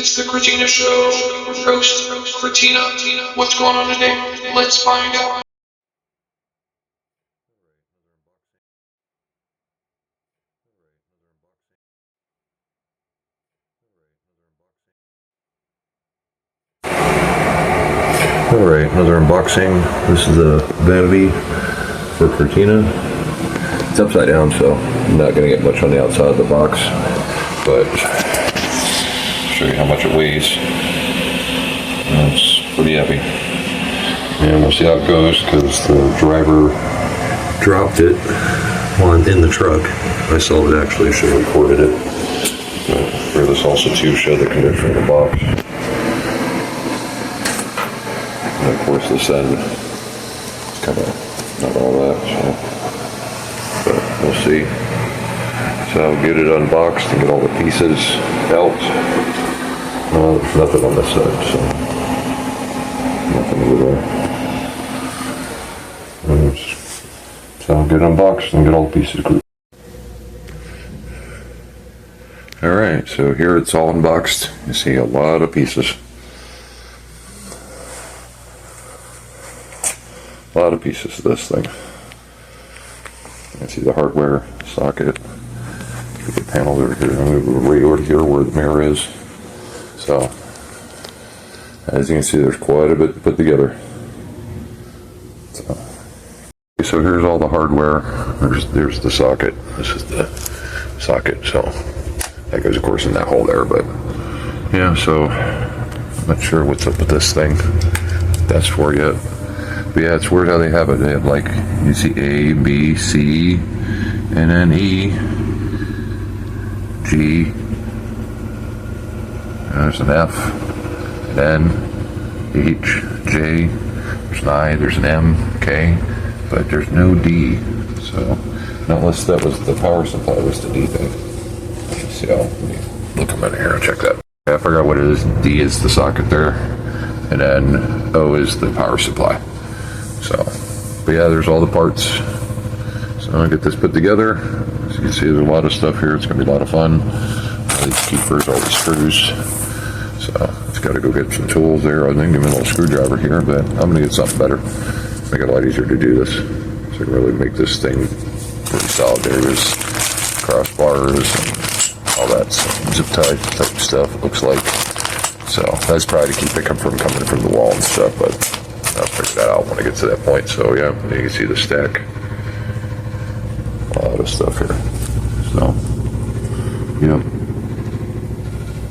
It's the Kratina Show. Host, Kratina. What's going on today? Let's find out. Alright, another unboxing. This is the Vanity for Kratina. It's upside down, so I'm not going to get much on the outside of the box, but I'll show you how much it weighs. It's pretty heavy. And we'll see how it goes, because the driver dropped it in the truck. I saw it actually, should have recorded it. But here, this also too show the condition of the box. And of course this end is kind of not all that, so but we'll see. So I'll get it unboxed and get all the pieces out. There's nothing on this side, so nothing over there. So I'll get it unboxed and get all the pieces grouped. Alright, so here it's all unboxed. You see a lot of pieces. A lot of pieces of this thing. You can see the hardware socket. Get the panels over here. I'm going to move right over here where the mirror is. So, as you can see, there's quite a bit to put together. So here's all the hardware. There's the socket. This is the socket. So that goes, of course, in that hole there. But yeah, so I'm not sure what's up with this thing. That's for yet. But yeah, it's weird how they have it. They have, like, you see A, B, C, and then E, G, there's an F, an N, H, J, there's an I, there's an M, K, but there's no D. So, unless that was the power supply was the D thing. Let's see, let me look a minute here and check that. I forgot what it is. D is the socket there, and then O is the power supply. So, but yeah, there's all the parts. So I'll get this put together. As you can see, there's a lot of stuff here. It's going to be a lot of fun. All these keepers, all the screws. So, it's got to go get some tools there. I think give me a little screwdriver here, but I'm going to get something better. Make it a lot easier to do this. So I can really make this thing pretty solid. There's crossbars and all that zip tie type stuff, it looks like. So, that's probably to keep it from coming from the wall and stuff, but I'll figure that out when I get to that point. So yeah, you can see the stack. A lot of stuff here. So, yeah.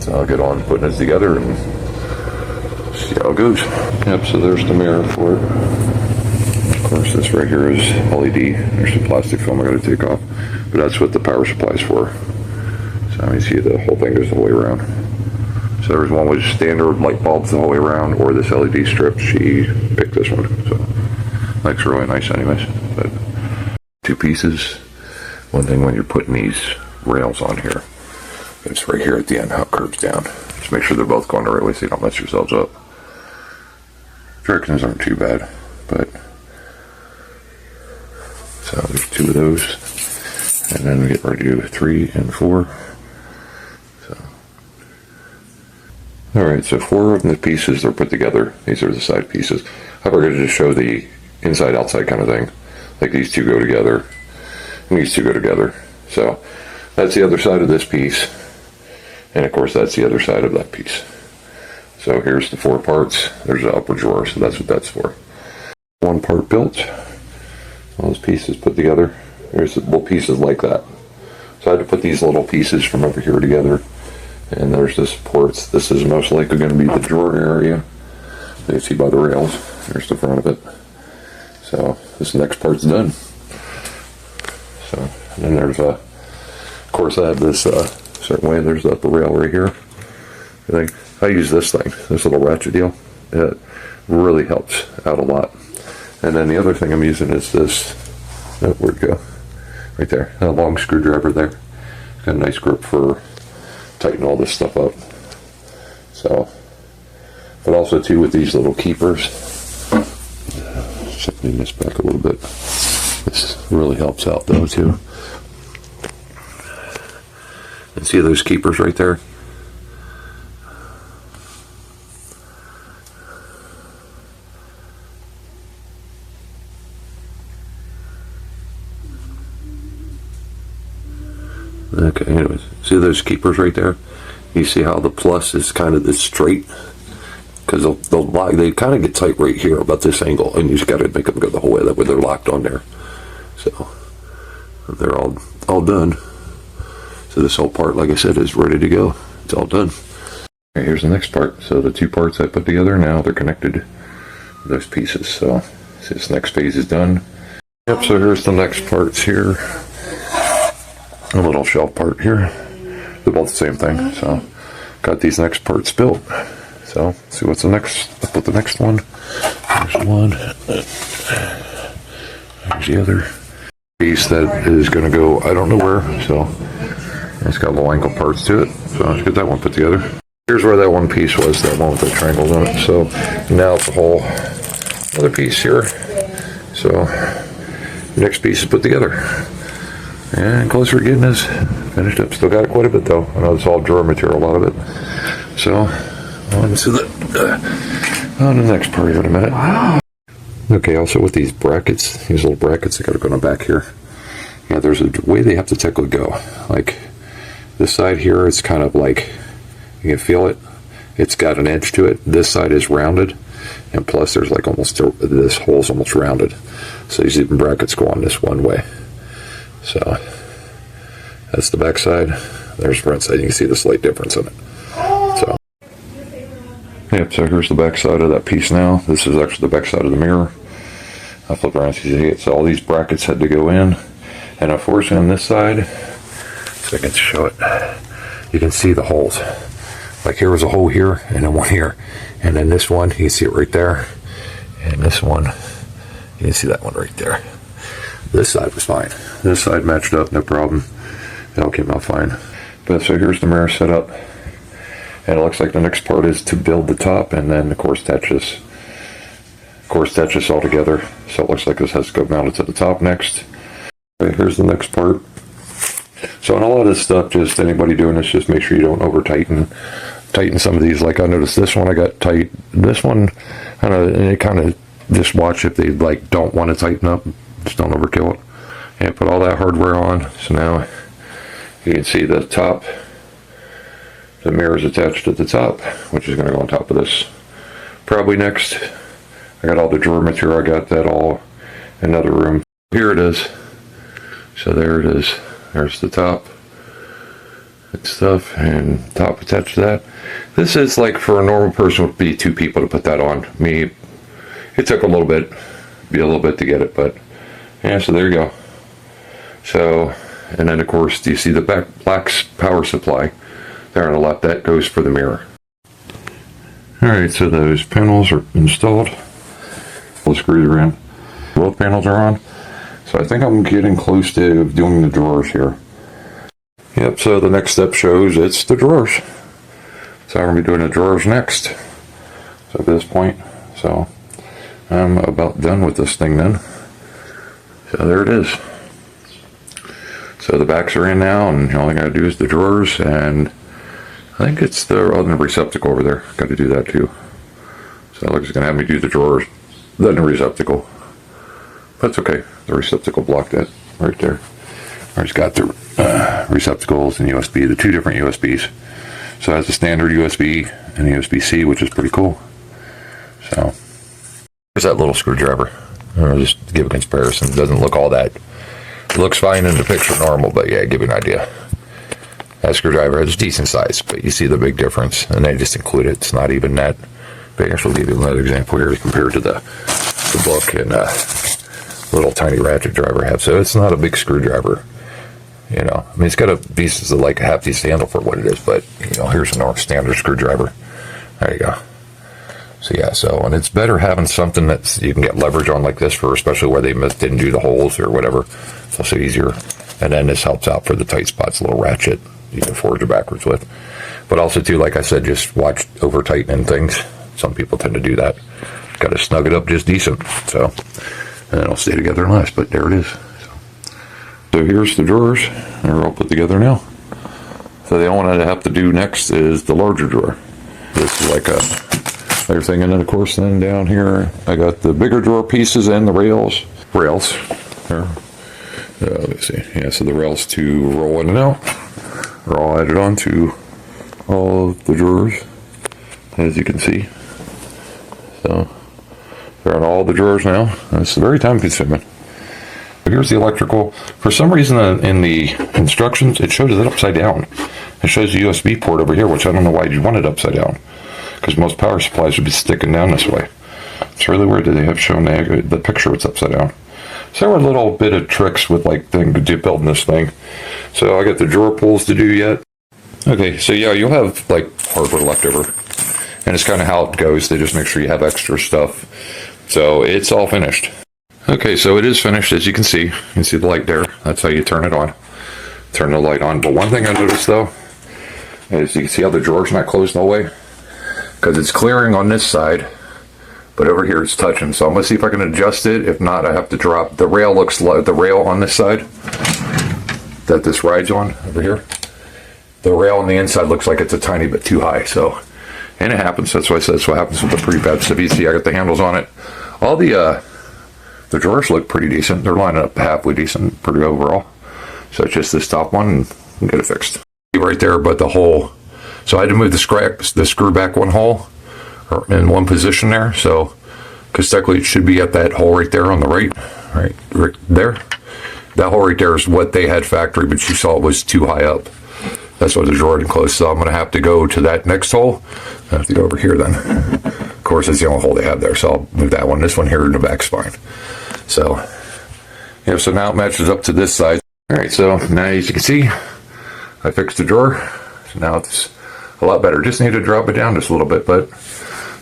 So I'll get on putting it together and see how it goes. Yep, so there's the mirror for it. Of course, this right here is LED. There's some plastic film I got to take off. But that's what the power supply is for. So you see the whole thing goes the whole way around. So there's one with standard light bulbs the whole way around, or this LED strip. She picked this one, so looks really nice anyways. But two pieces. One thing when you're putting these rails on here, it's right here at the end how it curves down. Just make sure they're both going the right way so you don't mess yourselves up. Directions aren't too bad, but so there's two of those, and then we get ready to do 3 and 4. Alright, so 4 of the pieces are put together. These are the side pieces. I forgot to just show the inside-outside kind of thing. Like these two go together, and these two go together. So, that's the other side of this piece. And of course, that's the other side of that piece. So here's the 4 parts. There's an upper drawer, so that's what that's for. 1 part built. All those pieces put together. There's little pieces like that. So I had to put these little pieces from over here together. And there's the supports. This is most likely going to be the drawer area. You see by the rails. There's the front of it. So this next part's done. So and then there's of course I have this certain way. There's the upper rail right here. I use this thing, this little ratchet deal. It really helps out a lot. And then the other thing I'm using is this. Oh, where'd it go? Right there. A long screwdriver there. Got a nice grip for tighten all this stuff up. So, but also too with these little keepers, shifting this back a little bit, this really helps out though too. And see those keepers right there? Okay, anyways, see those keepers right there? You see how the plus is kind of this straight? Because they kind of get tight right here about this angle, and you just got to make them go the whole way. That way they're locked on there. So they're all done. So this whole part, like I said, is ready to go. It's all done. Okay, here's the next part. So the two parts I put together, now they're connected with those pieces. So this next phase is done. Yep, so here's the next parts here. A little shelf part here. They're both the same thing. So got these next parts built. So see what's the next. I'll put the next one. There's one. There's the other piece that is going to go I don't know where. So it's got low angle parts to it. So let's get that one put together. Here's where that one piece was. That one with the triangles on it. So now it's a whole other piece here. So next piece is put together. And closer to getting this finished up. Still got quite a bit though. I know it's all drawer material, a lot of it. So on to the next part here in a minute. Wow. Okay, also with these brackets, these little brackets that got to go on the back here. Yeah, there's a way they have to technically go. Like this side here, it's kind of like, you can feel it. It's got an edge to it. This side is rounded. And plus there's like almost, this hole's almost rounded. So these even brackets go on this one way. So that's the back side. There's the front side. You can see the slight difference in it. So yep, so here's the back side of that piece now. This is actually the back side of the mirror. I'll flip around so you see it. So all these brackets had to go in. And unfortunately on this side, so I can show it, you can see the holes. Like here was a hole here and then one here. And then this one, you can see it right there. And this one, you can see that one right there. This side was fine. This side matched up, no problem. It all came out fine. But so here's the mirror set up. And it looks like the next part is to build the top and then of course attach this all together. So it looks like this has to go mounted to the top next. Okay, here's the next part. So on a lot of this stuff, just anybody doing this, just make sure you don't over tighten some of these. Like I noticed this one I got tight. This one, I don't know, and it kind of just watch if they like don't want to tighten up. Just don't overkill it. And put all that hardware on. So now you can see the top. The mirror is attached at the top, which is going to go on top of this. Probably next. I got all the drawer material. I got that all in another room. Here it is. So there it is. There's the top. And stuff. And top attached to that. This is like for a normal person would be 2 people to put that on. Me, it took a little bit to get it, but yeah, so there you go. So, and then of course, do you see the black power supply there on the left? That goes for the mirror. Alright, so those panels are installed. The screws are in. Both panels are on. So I think I'm getting close to doing the drawers here. Yep, so the next step shows it's the drawers. So I'm going to be doing the drawers next. So at this point, so I'm about done with this thing then. So there it is. So the backs are in now, and all I got to do is the drawers, and I think it's the other receptacle over there. Got to do that too. So it looks like it's going to have me do the drawers, then the receptacle. That's okay. The receptacle blocked that right there. I just got the receptacles and USB, the 2 different USBs. So it has a standard USB and USB-C, which is pretty cool. So there's that little screwdriver. Just to give a comparison. It doesn't look all that. It looks fine in the picture normal, but yeah, give you an idea. That screwdriver is decent size, but you see the big difference, and they just include it. It's not even that big. I'll give you another example here compared to the book and little tiny ratchet driver I have. So it's not a big screwdriver. You know, I mean, it's got a piece of like a half piece handle for what it is, but you know, here's a normal standard screwdriver. There you go. So yeah, and it's better having something that you can get leverage on like this for, especially where they didn't do the holes or whatever. It's also easier. And then this helps out for the tight spots, a little ratchet you can forward or backwards with. But also too, like I said, just watch over tightening things. Some people tend to do that. Got to snug it up just decent. So, and it'll stay together and last, but there it is. So here's the drawers. They're all put together now. So the only one I have to do next is the larger drawer. This is like everything, and then of course then down here I got the bigger drawer pieces and the rails there. Let's see. Yeah, so the rails to roll in and out are all added on to all of the drawers, as you can see. So they're on all the drawers now. It's very time consuming. Here's the electrical. For some reason in the instructions, it shows it upside down. It shows the USB port over here, which I don't know why you'd want it upside down, because most power supplies would be sticking down this way. It's really weird that they have shown the picture it's upside down. So there were a little bit of tricks with like building this thing. So I got the drawer pulls to do yet. Okay, so yeah, you'll have like hardware left over. And it's kind of how it goes. They just make sure you have extra stuff. So it's all finished. Okay, so it is finished, as you can see. You can see the light there. That's how you turn it on. Turn the light on. But one thing I noticed though, is you can see how the drawer's not closed all the way. Because it's clearing on this side, but over here it's touching. So I'm gonna see if I can adjust it. If not, I have to drop. The rail looks like the rail on this side that this rides on over here. The rail on the inside looks like it's a tiny bit too high. So, and it happens. That's why I said that's what happens with the prefab stuff. You see, I got the handles on it. All the drawers look pretty decent. They're lining up halfway decent, pretty overall. So it's just this top one, and we'll get it fixed. Right there, but the hole. So I had to move the screw back one hole, or in one position there. So, because technically it should be at that hole right there on the right there. That hole right there is what they had factory, but you saw it was too high up. That's why the drawer didn't close. So I'm going to have to go to that next hole. I have to go over here then. Of course, that's the only hole they have there. So I'll move that one. This one here in the back's fine. So, yeah, so now it matches up to this side. All right, so now as you can see, I fixed the drawer. So now it's a lot better. Just need to drop it down just a little bit, but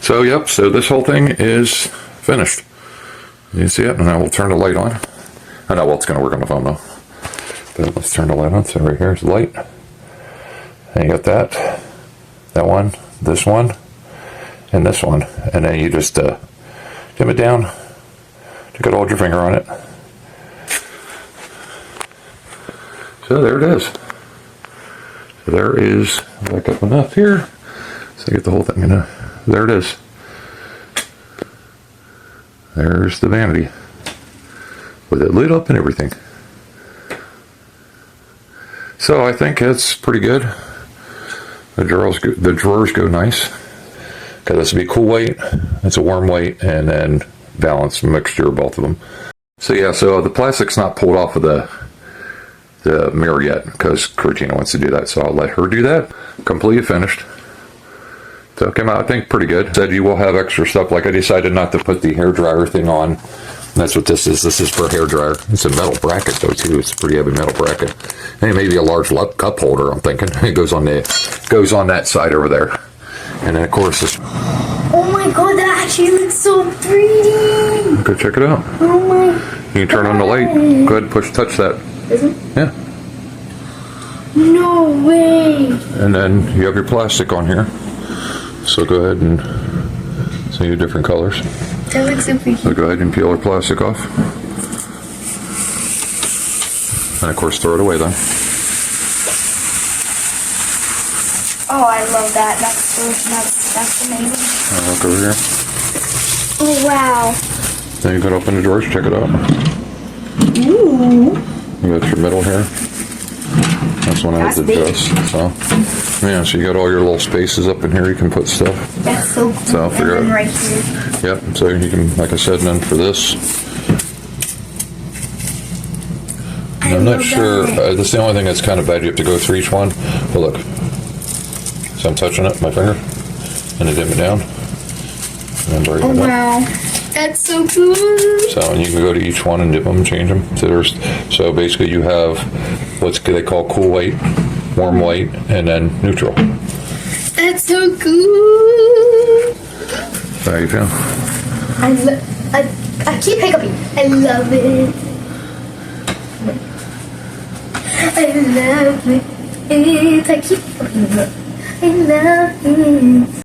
so yep. So this whole thing is finished. You see it, and now we'll turn the light on. I know, well, it's going to work on the phone though. But let's turn the light on. So right here's the light. And you got that one, this one, and this one, and then you just dim it down. You gotta hold your finger on it. So there it is. So there is, back up enough here, so I get the whole thing in there. There it is. There's the Vanity, with it lit up and everything. So I think it's pretty good. The drawers go nice. Okay, this would be cool weight. It's a warm weight, and then balanced mixture of both of them. So yeah, so the plastic's not pulled off of the mirror yet, because Cortina wants to do that. So I'll let her do that. Completely finished. So it came out, I think, pretty good. Said you will have extra stuff. Like I decided not to put the hair dryer thing on. That's what this is. This is for a hair dryer. It's a metal bracket though too. It's a pretty heavy metal bracket. And maybe a large cup holder. I'm thinking it goes on that side over there. And then of course this. Oh my god, that actually looks so pretty. Go check it out. Oh my. You can turn on the light. Go ahead and touch that. Is it? Yeah. No way. And then you have your plastic on here. So go ahead and see your different colors. That looks so pretty. So go ahead and peel our plastic off. And of course throw it away then. Oh, I love that. That's amazing. Look over here. Oh wow. Then you can open the drawers, check it out. Ooh. You got your middle here. That's one I have to adjust. So yeah, so you got all your little spaces up in here you can put stuff. That's so cool. So I'll figure and then out. right here. Yep, so you can, like I said, and then for this. I'm not sure, that's the only thing that's kind of bad, you have to go through each one. But look, so I'm touching it with my finger, and I dim it down, and then bring it up. Wow, that's so cool. So, and you can go to each one and dip them, change them. So basically you have what they call cool weight, warm weight, and then neutral. That's so cool. How you feel? I keep hiccuping. I love it. I love it. I keep hiccuping. I love it.